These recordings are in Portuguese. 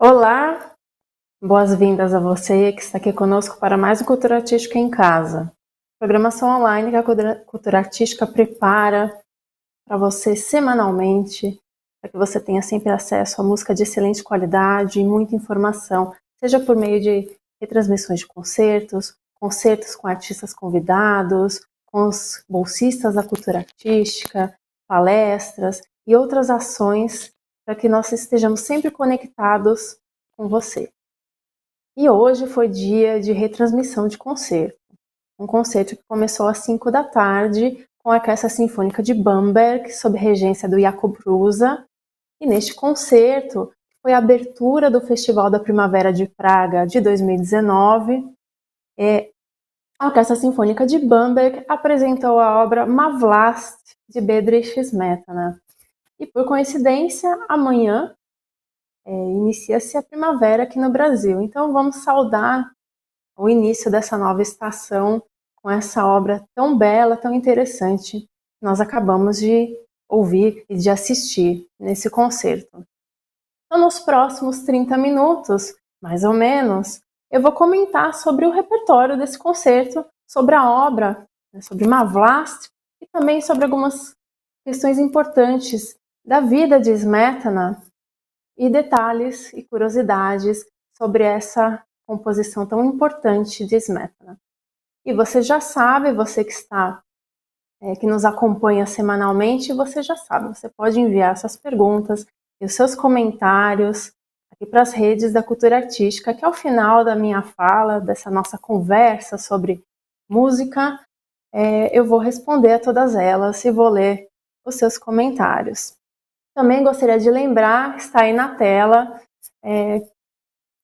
Olá, boas-vindas a você que está aqui conosco para mais um Cultura Artística em Casa. Programação online que a Cultura Artística prepara para você semanalmente, para que você tenha sempre acesso a música de excelente qualidade e muita informação, seja por meio de retransmissões de concertos, concertos com artistas convidados, com os bolsistas da cultura artística, palestras e outras ações para que nós estejamos sempre conectados com você. E hoje foi dia de retransmissão de concerto. Um concerto que começou às 5 da tarde com a Orquestra Sinfônica de Bamberg, sob regência do Jakub Rusa. E neste concerto foi a abertura do Festival da Primavera de Praga de 2019. A Orquestra Sinfônica de Bamberg apresentou a obra Má vlast, de Bedřich Smetana. E por coincidência, amanhã inicia-se a primavera aqui no Brasil. Então vamos saudar o início dessa nova estação com essa obra tão bela, tão interessante que nós acabamos de ouvir e de assistir nesse concerto. Então, nos próximos 30 minutos, mais ou menos, eu vou comentar sobre o repertório desse concerto, sobre a obra, sobre Má vlast e também sobre algumas questões importantes da vida de Smetana e detalhes e curiosidades sobre essa composição tão importante de Smetana. E você já sabe, você que está, que nos acompanha semanalmente, você já sabe, você pode enviar suas perguntas e os seus comentários aqui para as redes da Cultura Artística, que ao final da minha fala, dessa nossa conversa sobre música, eu vou responder a todas elas e vou ler os seus comentários. Também gostaria de lembrar, está aí na tela,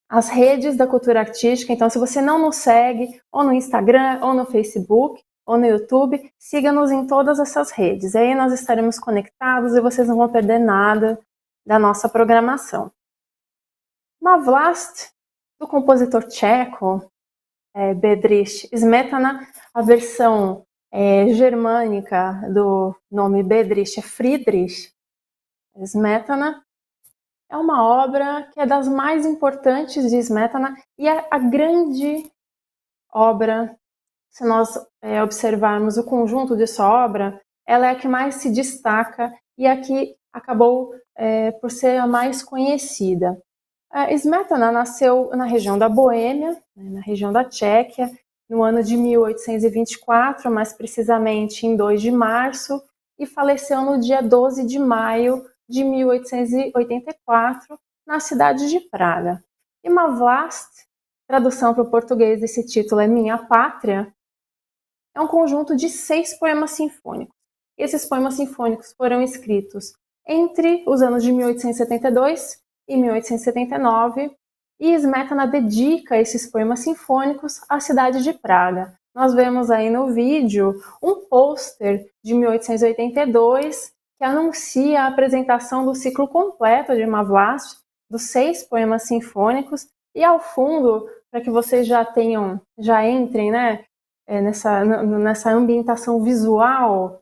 as redes da Cultura Artística. Então, se você não nos segue, ou no Instagram, ou no Facebook, ou no YouTube, siga-nos em todas essas redes. Aí nós estaremos conectados e vocês não vão perder nada da nossa programação. Má vlast, do compositor tcheco, Bedřich Smetana, a versão germânica do nome Bedřich é Friedrich Smetana, é uma obra que é das mais importantes de Smetana e é a grande obra. Se nós observarmos o conjunto de sua obra, ela é a que mais se destaca e a que acabou por ser a mais conhecida. Smetana nasceu na região da Boêmia, na região da Tchequia, no ano de 1824, mais precisamente em 2 de março, e faleceu no dia 12 de maio de 1884, na cidade de Praga. E Má vlast, tradução para o português desse título é Minha Pátria, é um conjunto de 6 poemas sinfônicos. Esses poemas sinfônicos foram escritos entre os anos de 1872 e 1879, e Smetana dedica esses poemas sinfônicos à cidade de Praga. Nós vemos aí no vídeo um pôster de 1882 que anuncia a apresentação do ciclo completo de Má vlast, dos 6 poemas sinfônicos, e ao fundo, para que vocês já entrem, né, nessa ambientação visual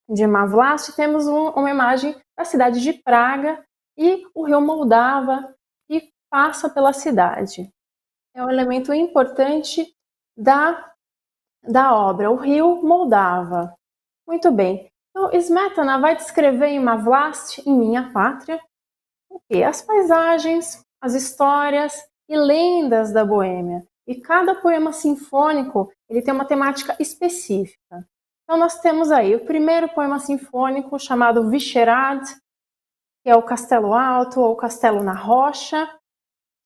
de Má vlast, temos uma imagem da cidade de Praga e o rio Moldava que passa pela cidade. É um elemento importante da obra, o rio Moldava. Muito bem. Então, Smetana vai descrever em Má vlast, em Minha Pátria, o quê? As paisagens, as histórias e lendas da Boêmia. E cada poema sinfônico ele tem uma temática específica. Então nós temos aí o primeiro poema sinfônico chamado Vyšehrad, que é o Castelo Alto ou Castelo na Rocha,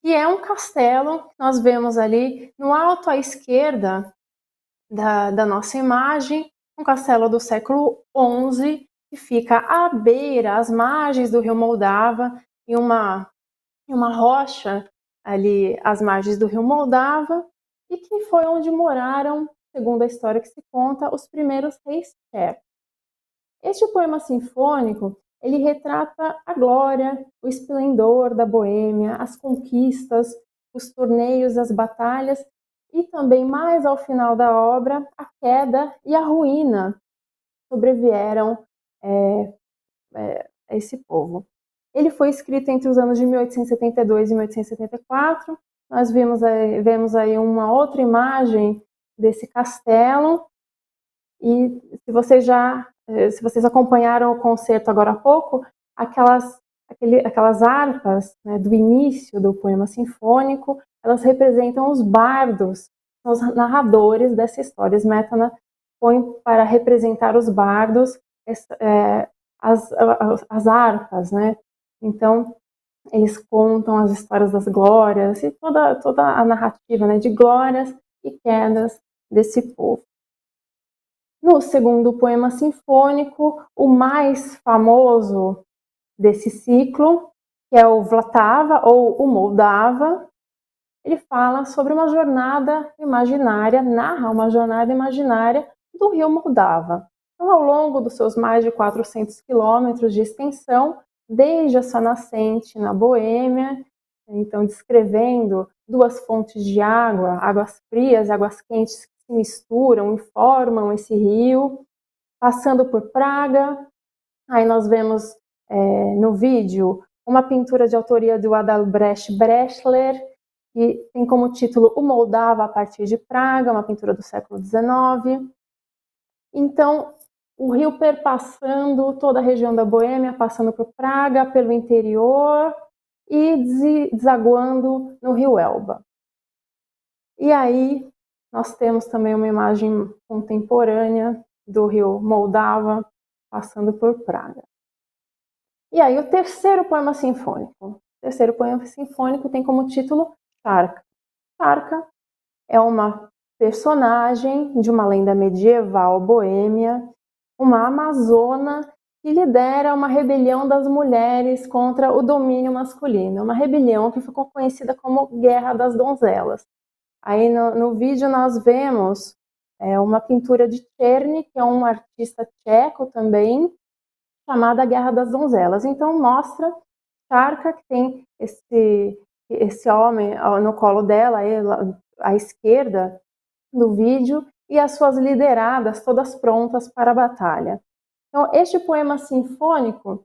que é um castelo que nós vemos ali no alto à esquerda da nossa imagem, um castelo do século XI, que fica à beira, às margens do rio Moldava, em uma rocha ali às margens do rio Moldava, e que foi onde moraram, segundo a história que se conta, os primeiros reis tchecos. Este poema sinfônico, ele retrata a glória, o esplendor da Boêmia, as conquistas, os torneios, as batalhas, e também, mais ao final da obra, a queda e a ruína sobrevieram a esse povo. Ele foi escrito entre os anos de 1872 e 1874. Nós vemos aí uma outra imagem desse castelo. E se vocês acompanharam o concerto agora há pouco, aquelas harpas, né, do início do poema sinfônico, elas representam os bardos, são os narradores dessa história. Smetana põe para representar os bardos as harpas, né? Então, eles contam as histórias das glórias e toda a narrativa, né, de glórias e quedas desse povo. No segundo poema sinfônico, o mais famoso desse ciclo, que é o Vltava ou o Moldava, ele fala sobre uma jornada imaginária, narra uma jornada imaginária do rio Moldava. Então, ao longo dos seus mais de 400 quilômetros de extensão, desde a sua nascente na Boêmia, então descrevendo duas fontes de água, águas frias e águas quentes que se misturam e formam esse rio, passando por Praga. Aí nós vemos no vídeo uma pintura de autoria do Adalbrecht Brechler, que tem como título O Moldava a partir de Praga, uma pintura do século XIX. Então, o rio perpassando toda a região da Boêmia, passando por Praga, pelo interior e desaguando no rio Elba. E aí, nós temos também uma imagem contemporânea do rio Moldava, passando por Praga. E aí, o terceiro poema sinfônico. O terceiro poema sinfônico tem como título Charca. Charca é uma personagem de uma lenda medieval boêmia, uma amazona que lidera uma rebelião das mulheres contra o domínio masculino, uma rebelião que ficou conhecida como Guerra das Donzelas. Aí no vídeo nós vemos uma pintura de Černý, que é um artista tcheco também, chamada Guerra das Donzelas. Então mostra Charca, que tem esse homem no colo dela, à esquerda do vídeo, e as suas lideradas todas prontas para a batalha. Então, este poema sinfônico,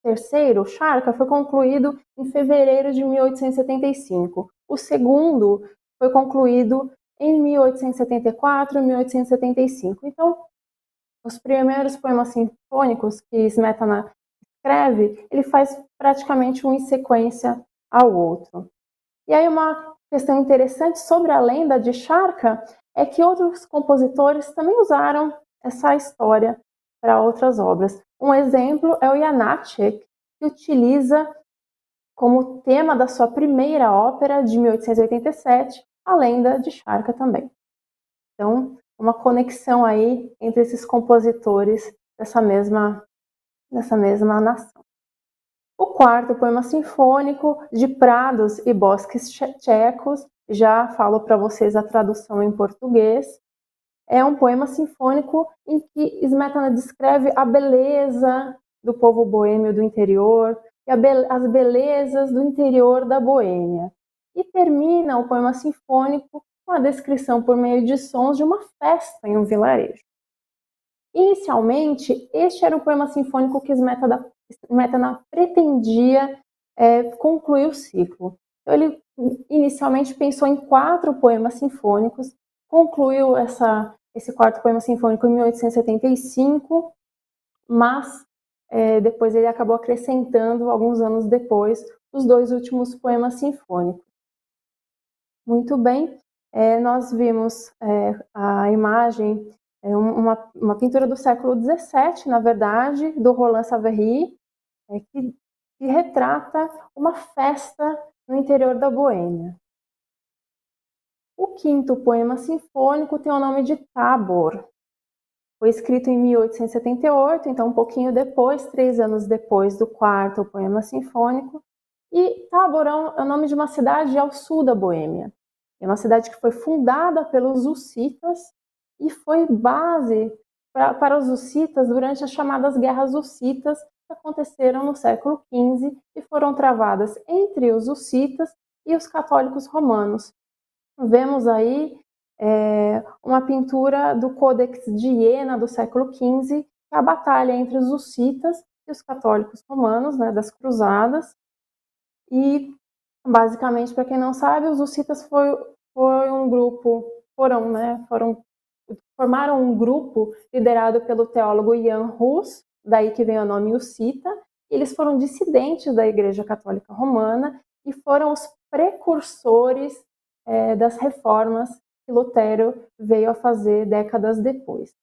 terceiro, Charca, foi concluído em fevereiro de 1875. O segundo foi concluído em 1874 e 1875. Então, os primeiros poemas sinfônicos que Smetana escreve, ele faz praticamente um em sequência ao outro. E aí uma questão interessante sobre a lenda de Charca é que outros compositores também usaram essa história para outras obras. Um exemplo é o Janáček, que utiliza como tema da sua primeira ópera, de 1887, a lenda de Charca também. Então, uma conexão aí entre esses compositores dessa mesma nação. O quarto poema sinfônico, de prados e bosques tchecos, já falo para vocês a tradução em português, é um poema sinfônico em que Smetana descreve a beleza do povo boêmio do interior e as belezas do interior da Boêmia. E termina o poema sinfônico com a descrição por meio de sons de uma festa em um vilarejo. Inicialmente, este era o poema sinfônico que Smetana pretendia concluir o ciclo. Então, ele inicialmente pensou em 4 poemas sinfônicos, concluiu esse quarto poema sinfônico em 1875, mas depois ele acabou acrescentando, alguns anos depois, os 2 últimos poemas sinfônicos. Muito bem, nós vimos a imagem, uma pintura do século XVII, na verdade, do Roland Savery, que retrata uma festa no interior da Boêmia. O quinto poema sinfônico tem o nome de Tábor. Foi escrito em 1878, então um pouquinho depois, 3 anos depois do quarto poema sinfônico. E Tábor é o nome de uma cidade ao sul da Boêmia. É uma cidade que foi fundada pelos hussitas e foi base para os hussitas durante as chamadas Guerras Hussitas, que aconteceram no século XV e foram travadas entre os hussitas e os católicos romanos. Vemos aí uma pintura do Codex de Iena do século XV, que é a batalha entre os hussitas e os católicos romanos, né, das cruzadas. E, basicamente, para quem não sabe, os hussitas foi um grupo, formaram um grupo liderado pelo teólogo Jan Hus, daí que vem o nome hussita. Eles foram dissidentes da Igreja Católica Romana e foram os precursores das reformas que Lutero veio a fazer décadas depois.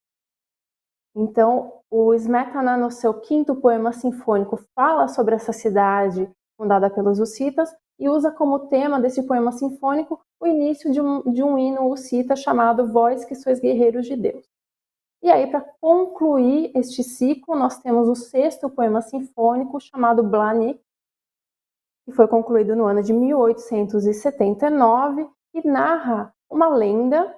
Então, o Smetana, no seu 5º poema sinfônico, fala sobre essa cidade fundada pelos hussitas e usa como tema desse poema sinfônico o início de um hino hussita chamado Vós que sois guerreiros de Deus. E aí, para concluir este ciclo, nós temos o 6º poema sinfônico chamado Blahnik, que foi concluído no ano de 1879 e narra uma lenda.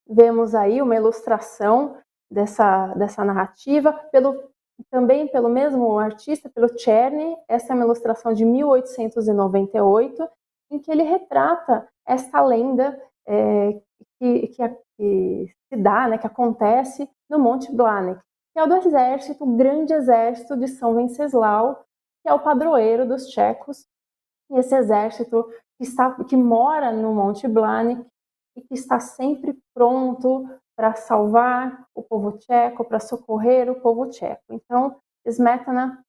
Vemos aí uma ilustração dessa narrativa, também pelo mesmo artista, pelo Czerny. Essa é uma ilustração de 1898, em que ele retrata essa lenda que se dá, né, que acontece no Monte Blahnik, que é o do exército, o grande exército de São Venceslau, que é o padroeiro dos tchecos. E esse exército que mora no Monte Blahnik e que está sempre pronto para salvar o povo tcheco, para socorrer o povo tcheco. Então, Smetana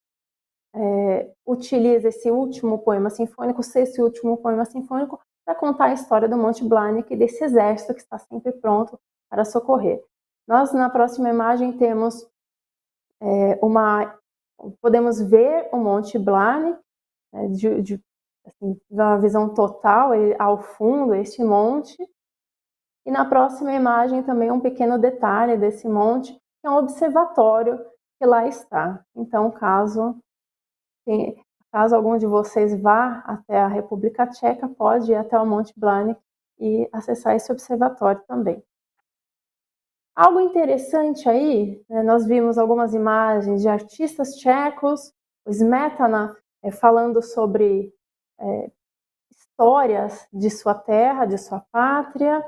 utiliza esse último poema sinfônico, o 6º e último poema sinfônico, para contar a história do Monte Blahnik e desse exército que está sempre pronto para socorrer. Nós, na próxima imagem, temos podemos ver o Monte Blahnik, de uma visão total ao fundo, este monte. E na próxima imagem também um pequeno detalhe desse monte, que é um observatório que lá está. Então, caso algum de vocês vá até a República Tcheca, pode ir até o Monte Blahnik e acessar esse observatório também. Algo interessante aí, né, nós vimos algumas imagens de artistas tchecos, o Smetana falando sobre histórias de sua terra, de sua pátria.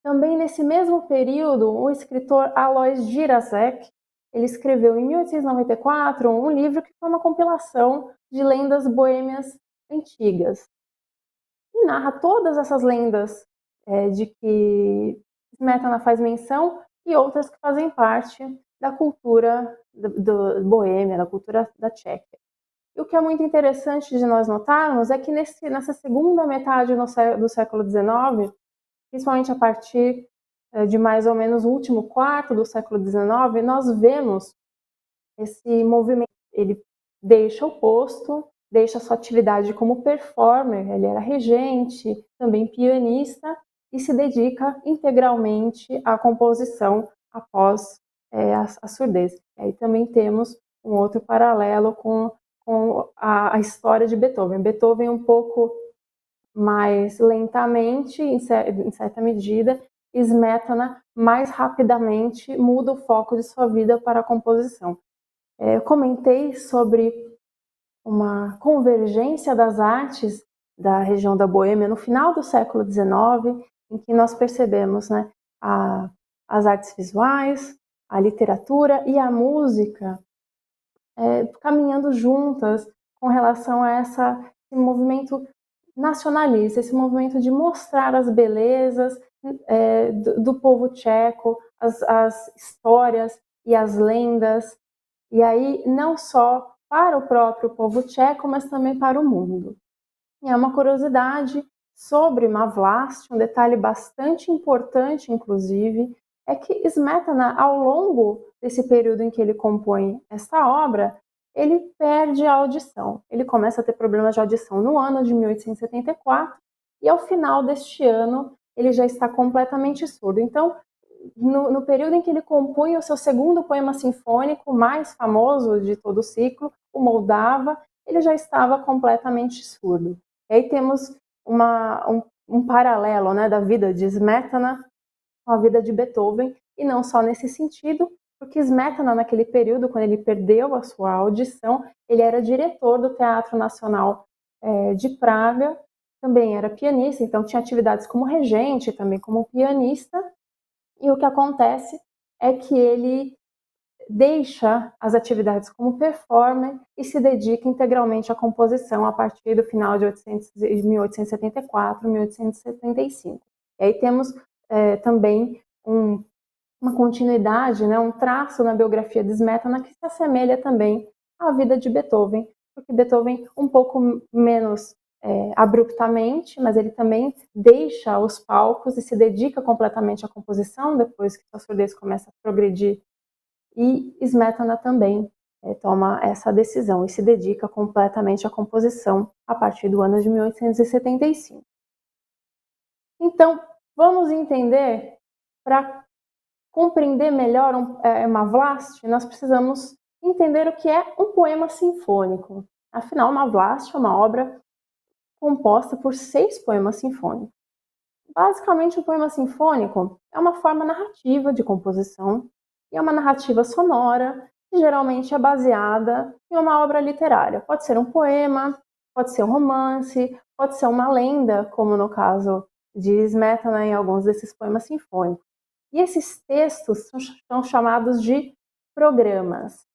Também nesse mesmo período, o escritor Alois Jirasek, ele escreveu em 1894 um livro que foi uma compilação de lendas boêmias antigas. E narra todas essas lendas de que Smetana faz menção e outras que fazem parte da cultura do boêmia, da cultura da Tchequia. E o que é muito interessante de nós notarmos é que nessa segunda metade do século XIX, principalmente a partir de mais ou menos o último quarto do século XIX, nós vemos esse movimento. Ele deixa o posto, deixa sua atividade como performer, ele era regente, também pianista, e se dedica integralmente à composição após a surdez. E aí também temos um outro paralelo com a história de Beethoven. Beethoven um pouco mais lentamente, em certa medida, Smetana mais rapidamente muda o foco de sua vida para a composição. Eu comentei sobre uma convergência das artes da região da Boêmia no final do século XIX, em que nós percebemos, né, as artes visuais, a literatura e a música caminhando juntas com relação a esse movimento nacionalista, esse movimento de mostrar as belezas do povo tcheco, as histórias e as lendas, e aí não só para o próprio povo tcheco, mas também para o mundo. E é uma curiosidade sobre Mavlast, um detalhe bastante importante, inclusive, é que Smetana, ao longo desse período em que ele compõe essa obra, ele perde a audição. Ele começa a ter problemas de audição no ano de 1874 e ao final deste ano ele já está completamente surdo. Então, no período em que ele compunha o seu segundo poema sinfônico, mais famoso de todo o ciclo, o Moldava, ele já estava completamente surdo. E aí temos um paralelo, né, da vida de Smetana com a vida de Beethoven, e não só nesse sentido, porque Smetana, naquele período, quando ele perdeu a sua audição, ele era diretor do Teatro Nacional de Praga, também era pianista, então tinha atividades como regente, também como pianista, e o que acontece é que ele deixa as atividades como performer e se dedica integralmente à composição a partir do final de 1874, 1875. E aí temos também uma continuidade, né, um traço na biografia de Smetana que se assemelha também à vida de Beethoven, porque Beethoven um pouco menos abruptamente, mas ele também deixa os palcos e se dedica completamente à composição depois que a surdez começa a progredir. E Smetana também toma essa decisão e se dedica completamente à composição a partir do ano de 1875. Então, vamos entender, para compreender melhor uma Vlast, nós precisamos entender o que é um poema sinfônico. Afinal, uma Vlast é uma obra composta por 6 poemas sinfônicos. Basicamente, o poema sinfônico é uma forma narrativa de composição e é uma narrativa sonora que geralmente é baseada em uma obra literária. Pode ser um poema, pode ser um romance, pode ser uma lenda, como no caso de Smetana em alguns desses poemas sinfônicos. E esses textos são chamados de programas.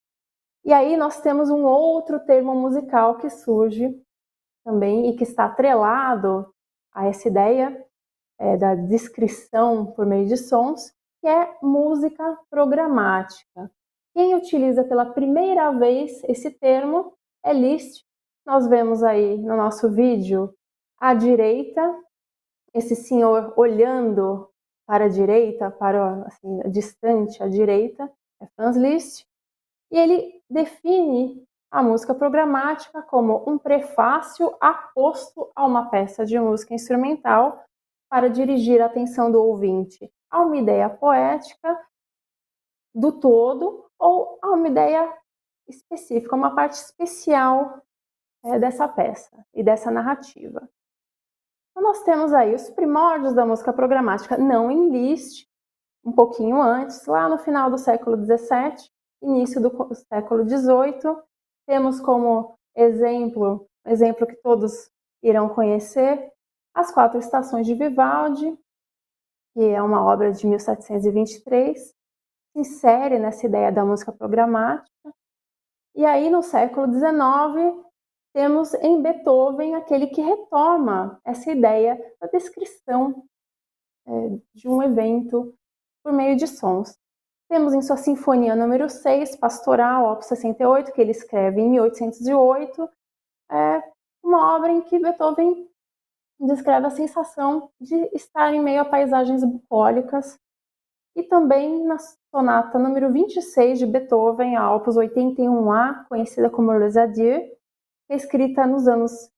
E aí nós temos um outro termo musical que surge também e que está atrelado a essa ideia da descrição por meio de sons, que é música programática. Quem utiliza pela primeira vez esse termo é Liszt. Nós vemos aí no nosso vídeo à direita, esse senhor olhando para a direita, para assim, distante à direita, é Franz Liszt, e ele define a música programática como um prefácio aposto a uma peça de música instrumental para dirigir a atenção do ouvinte a uma ideia poética do todo ou a uma ideia específica, uma parte especial dessa peça e dessa narrativa. Então nós temos aí os primórdios da música programática, não em Liszt, um pouquinho antes, lá no final do século XVII, início do século XVIII. Temos como exemplo que todos irão conhecer, As Quatro Estações de Vivaldi, que é uma obra de 1723, se insere nessa ideia da música programática. E aí, no século XIX, temos em Beethoven aquele que retoma essa ideia da descrição de um evento por meio de sons. Temos em sua Sinfonia número 6, Pastoral, Op. 68, que ele escreve em 1808, uma obra em que Beethoven descreve a sensação de estar em meio a paisagens bucólicas, e também na sonata número 26 de Beethoven, a Opus 81A, conhecida como Les Adieux, que é escrita nos anos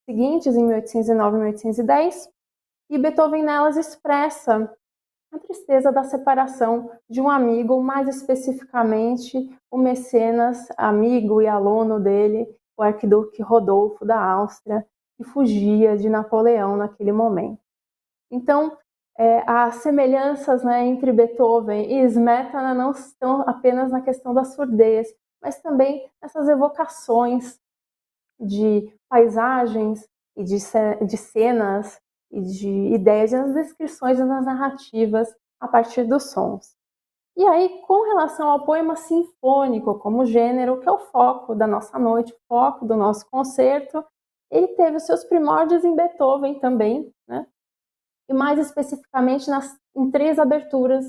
seguintes, em 1809 e 1810, e Beethoven nelas expressa a tristeza da separação de um amigo, mais especificamente o mecenas, amigo e aluno dele, o arquiduque Rodolfo da Áustria, que fugia de Napoleão naquele momento. Então, as semelhanças entre Beethoven e Smetana não estão apenas na questão da surdez, mas também nessas evocações de paisagens e de cenas e de ideias, nas descrições e nas narrativas a partir dos sons. E aí, com relação ao poema sinfônico como gênero, que é o foco da nossa noite, o foco do nosso concerto, ele teve os seus primórdios em Beethoven também, né? E mais especificamente em 3 aberturas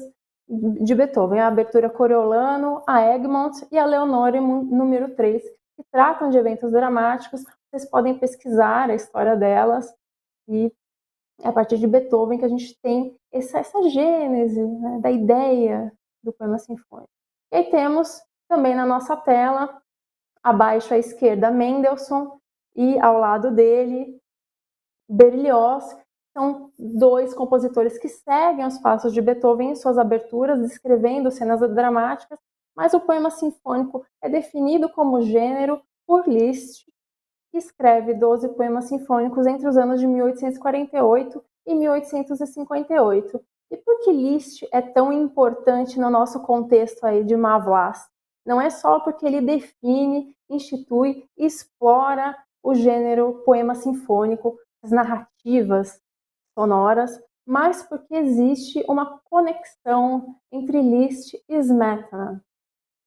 de Beethoven, a abertura Coriolano, a Egmont e a Leonore número 3, que tratam de eventos dramáticos. Vocês podem pesquisar a história delas, e é a partir de Beethoven que a gente tem essa gênese, né, da ideia do poema sinfônico. E aí temos também na nossa tela, abaixo à esquerda, Mendelssohn, e ao lado dele, Berlioz. São 2 compositores que seguem os passos de Beethoven em suas aberturas, descrevendo cenas dramáticas, mas o poema sinfônico é definido como gênero por Liszt, que escreve 12 poemas sinfônicos entre os anos de 1848 e 1858. E por que Liszt é tão importante no nosso contexto aí de uma Vlast? Não é só porque ele define, institui e explora o gênero poema sinfônico, as narrativas sonoras, mas porque existe uma conexão entre Liszt e Smetana.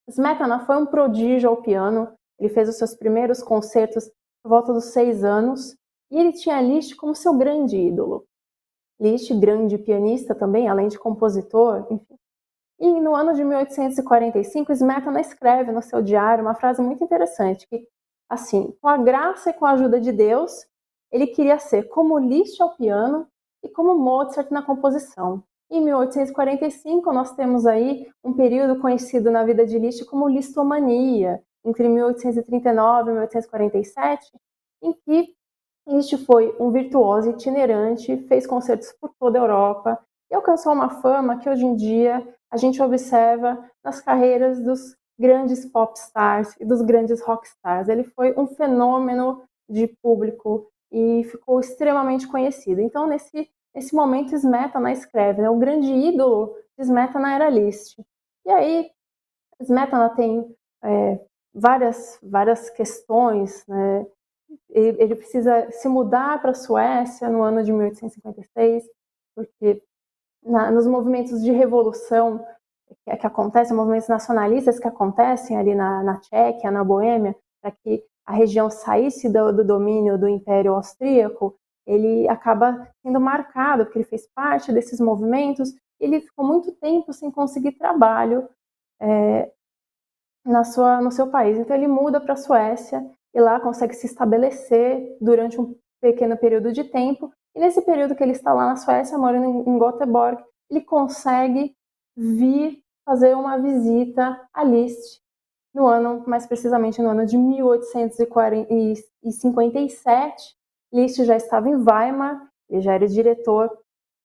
Smetana foi um prodígio ao piano, ele fez os seus primeiros concertos por volta dos 6 anos, e ele tinha Liszt como seu grande ídolo. Liszt, grande pianista também, além de compositor, enfim. E no ano de 1845, Smetana escreve no seu diário uma frase muito interessante, que, assim, com a graça e com a ajuda de Deus, ele queria ser como Liszt ao piano e como Mozart na composição. Em 1845, nós temos aí um período conhecido na vida de Liszt como listomania, entre 1839 e 1847, em que Liszt foi um virtuoso itinerante, fez concertos por toda a Europa e alcançou uma fama que hoje em dia a gente observa nas carreiras dos grandes pop stars e dos grandes rock stars. Ele foi um fenômeno de público e ficou extremamente conhecido. Então, nesse momento, Smetana escreve, né? O grande ídolo de Smetana era Liszt. E aí, Smetana tem várias questões, né? Ele precisa se mudar para a Suécia no ano de 1856, porque nos movimentos de revolução que acontecem, movimentos nacionalistas que acontecem ali na Tchequia, na Boêmia, para que a região saísse do domínio do Império Austríaco, ele acaba sendo marcado, porque ele fez parte desses movimentos, e ele ficou muito tempo sem conseguir trabalho no seu país. Então ele muda para a Suécia e lá consegue se estabelecer durante um pequeno período de tempo. E nesse período que ele está lá na Suécia, morando em Göteborg, ele consegue vir fazer uma visita a Liszt no ano, mais precisamente no ano de 1857. Liszt já estava em Weimar, ele já era diretor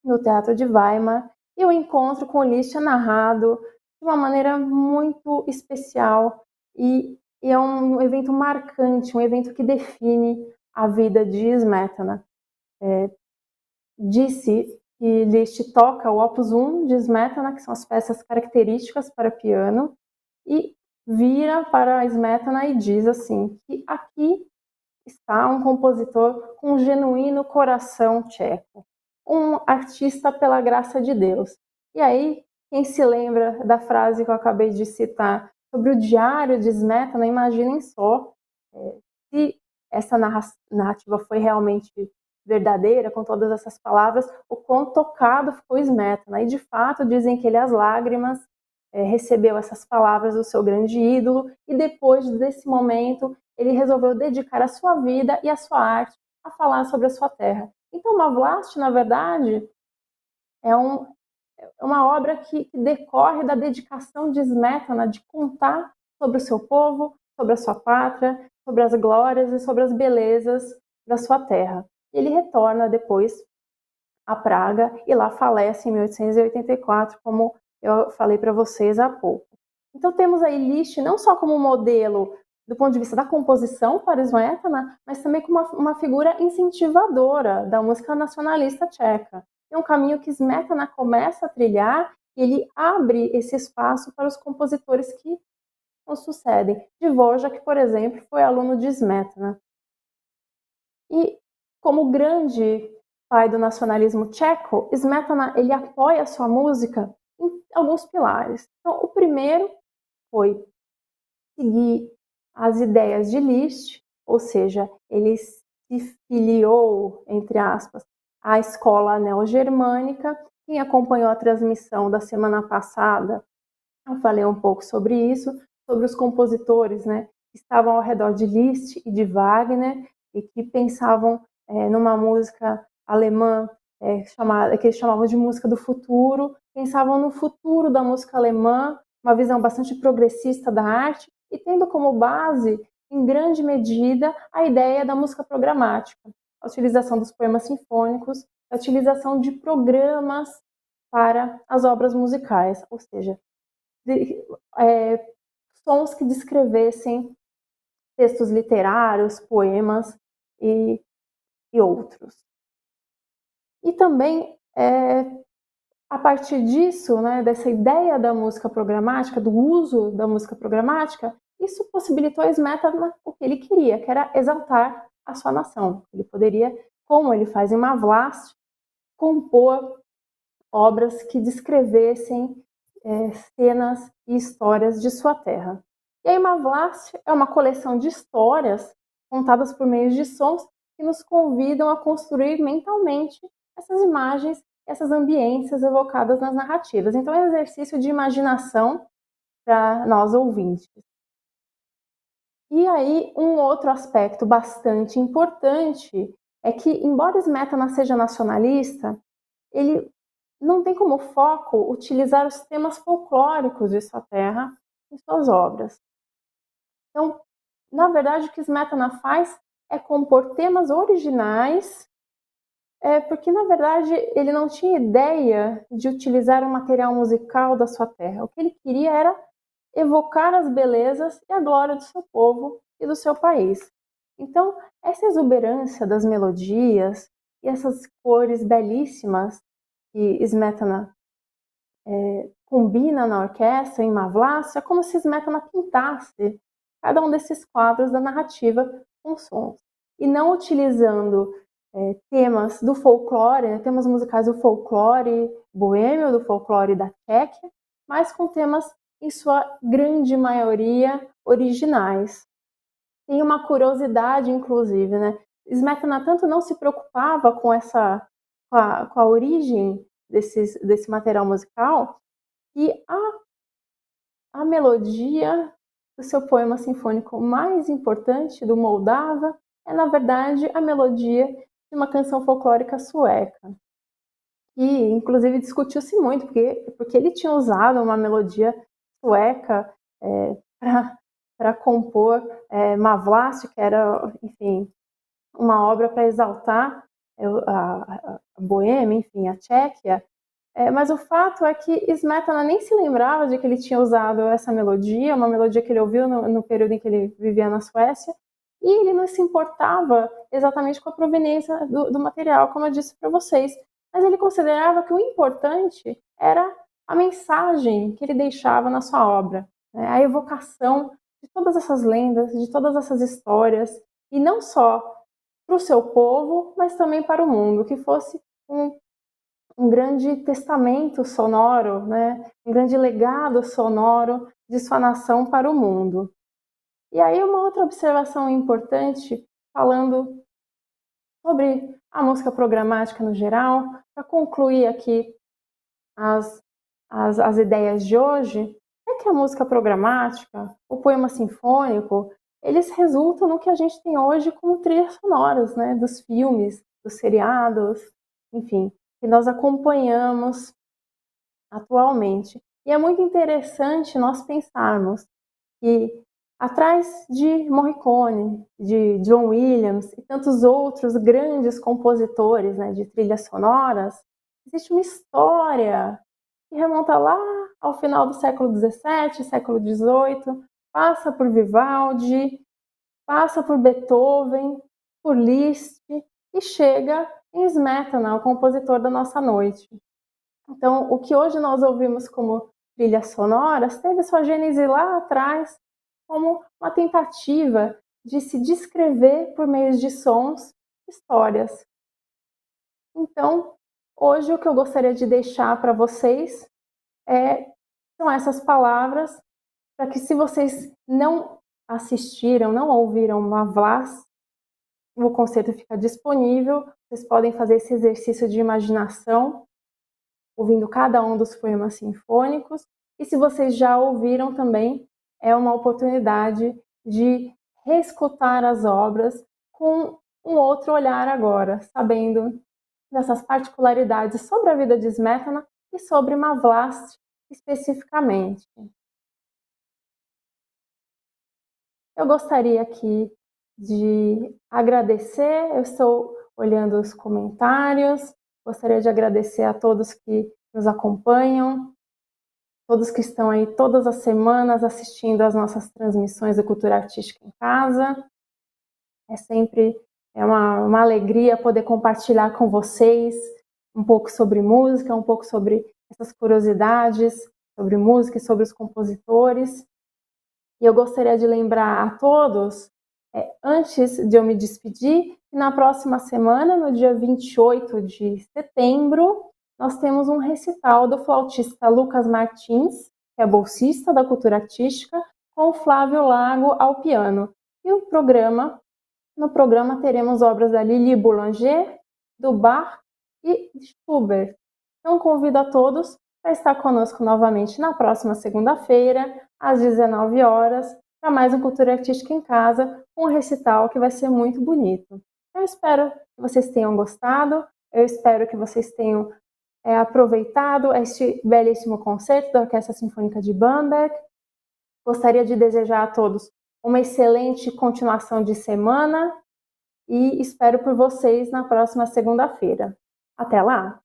no Teatro de Weimar, e o encontro com Liszt é narrado de uma maneira muito especial e é um evento marcante, um evento que define a vida de Smetana. Disse que Liszt toca o Opus 1 de Smetana, que são as peças características para piano, e vira para Smetana e diz assim, que aqui está um compositor com um genuíno coração tcheco, um artista pela graça de Deus. E aí, quem se lembra da frase que eu acabei de citar sobre o diário de Smetana, imaginem só se essa narrativa foi realmente verdadeira, com todas essas palavras, o quão tocado ficou Smetana. E de fato dizem que ele às lágrimas recebeu essas palavras do seu grande ídolo, e depois desse momento ele resolveu dedicar a sua vida e a sua arte a falar sobre a sua terra. Então, Mavlast, na verdade, é uma obra que decorre da dedicação de Smetana de contar sobre o seu povo, sobre a sua pátria, sobre as glórias e sobre as belezas da sua terra. Ele retorna depois a Praga e lá falece em 1884, como eu falei para vocês há pouco. Então temos aí Liszt não só como modelo do ponto de vista da composição para Smetana, mas também como uma figura incentivadora da música nacionalista tcheca. É um caminho que Smetana começa a trilhar e ele abre esse espaço para os compositores que o sucedem. Dvořák, por exemplo, foi aluno de Smetana. E como grande pai do nacionalismo tcheco, Smetana ele apoia a sua música em alguns pilares. Então, o primeiro foi seguir as ideias de Liszt, ou seja, ele se filiou, entre aspas, à escola neo-germânica. Quem acompanhou a transmissão da semana passada, eu falei um pouco sobre isso, sobre os compositores, né, que estavam ao redor de Liszt e de Wagner e que pensavam numa música alemã que eles chamavam de música do futuro, pensavam no futuro da música alemã, uma visão bastante progressista da arte e tendo como base, em grande medida, a ideia da música programática, a utilização dos poemas sinfônicos, a utilização de programas para as obras musicais, ou seja, sons que descrevessem textos literários, poemas e outros. E também, a partir disso, né, dessa ideia da música programática, do uso da música programática, isso possibilitou a Smetana o que ele queria, que era exaltar a sua nação. Ele poderia, como ele faz em Mavlast, compor obras que descrevessem cenas e histórias de sua terra. E aí Mavlast é uma coleção de histórias contadas por meio de sons que nos convidam a construir mentalmente essas imagens, essas ambiências evocadas nas narrativas. Então é um exercício de imaginação para nós ouvintes. E aí um outro aspecto bastante importante é que, embora Smetana seja nacionalista, ele não tem como foco utilizar os temas folclóricos de sua terra em suas obras. Então, na verdade, o que Smetana faz é compor temas originais, porque, na verdade, ele não tinha ideia de utilizar um material musical da sua terra. O que ele queria era evocar as belezas e a glória do seu povo e do seu país. Então, essa exuberância das melodias e essas cores belíssimas que Smetana combina na orquestra, em Mavlast, é como se Smetana pintasse cada um desses quadros da narrativa com sons. E não utilizando temas do folclore, temas musicais do folclore boêmio, do folclore da Tchequia, mas com temas, em sua grande maioria, originais. Tem uma curiosidade, inclusive, né? Smetana tanto não se preocupava com a origem desse material musical, que a melodia do seu poema sinfônico mais importante, do Moldava, é, na verdade, a melodia de uma canção folclórica sueca. E, inclusive, discutiu-se muito, porque ele tinha usado uma melodia sueca para compor Mavlast, que era, enfim, uma obra para exaltar a Boêmia, enfim, a Tchequia. Mas o fato é que Smetana nem se lembrava de que ele tinha usado essa melodia, uma melodia que ele ouviu no período em que ele vivia na Suécia, e ele não se importava exatamente com a proveniência do material, como eu disse para vocês. Mas ele considerava que o importante era a mensagem que ele deixava na sua obra, né? A evocação de todas essas lendas, de todas essas histórias, e não só para o seu povo, mas também para o mundo, que fosse um grande testamento sonoro, né? Um grande legado sonoro de sua nação para o mundo. E aí uma outra observação importante, falando sobre a música programática no geral, para concluir aqui as ideias de hoje, é que a música programática, o poema sinfônico, eles resultam no que a gente tem hoje como trilhas sonoras, né? Dos filmes, dos seriados, enfim, que nós acompanhamos atualmente. E é muito interessante nós pensarmos que atrás de Morricone, de John Williams e tantos outros grandes compositores, né, de trilhas sonoras, existe uma história que remonta lá ao final do século XVII, século XVIII, passa por Vivaldi, passa por Beethoven, por Liszt e chega em Smetana, o compositor da nossa noite. Então, o que hoje nós ouvimos como trilhas sonoras teve sua gênese lá atrás como uma tentativa de se descrever por meio de sons histórias. Então, hoje o que eu gostaria de deixar para vocês são essas palavras, para que, se vocês não assistiram, não ouviram Mavlast, o concerto fica disponível, vocês podem fazer esse exercício de imaginação, ouvindo cada um dos poemas sinfônicos, e se vocês já ouviram também, é uma oportunidade de reescutar as obras com um outro olhar agora, sabendo dessas particularidades sobre a vida de Smetana e sobre Mavlast especificamente. Eu gostaria aqui de agradecer, eu estou olhando os comentários, gostaria de agradecer a todos que nos acompanham, todos que estão aí todas as semanas assistindo às nossas transmissões da Cultura Artística em Casa. É sempre uma alegria poder compartilhar com vocês um pouco sobre música, um pouco sobre essas curiosidades sobre música e sobre os compositores. E eu gostaria de lembrar a todos, antes de eu me despedir, que na próxima semana, no dia 28 de setembro, nós temos um recital do flautista Lucas Martins, que é bolsista da Cultura Artística, com o Flávio Lago ao piano. E no programa teremos obras da Lili Boulanger, do Bach e de Schubert. Então convido a todos para estar conosco novamente na próxima segunda-feira, às 19 horas, para mais um Cultura Artística em Casa, um recital que vai ser muito bonito. Eu espero que vocês tenham gostado, eu espero que vocês tenham aproveitado este belíssimo concerto da Orquestra Sinfônica de Bamberg. Gostaria de desejar a todos uma excelente continuação de semana e espero por vocês na próxima segunda-feira. Até lá!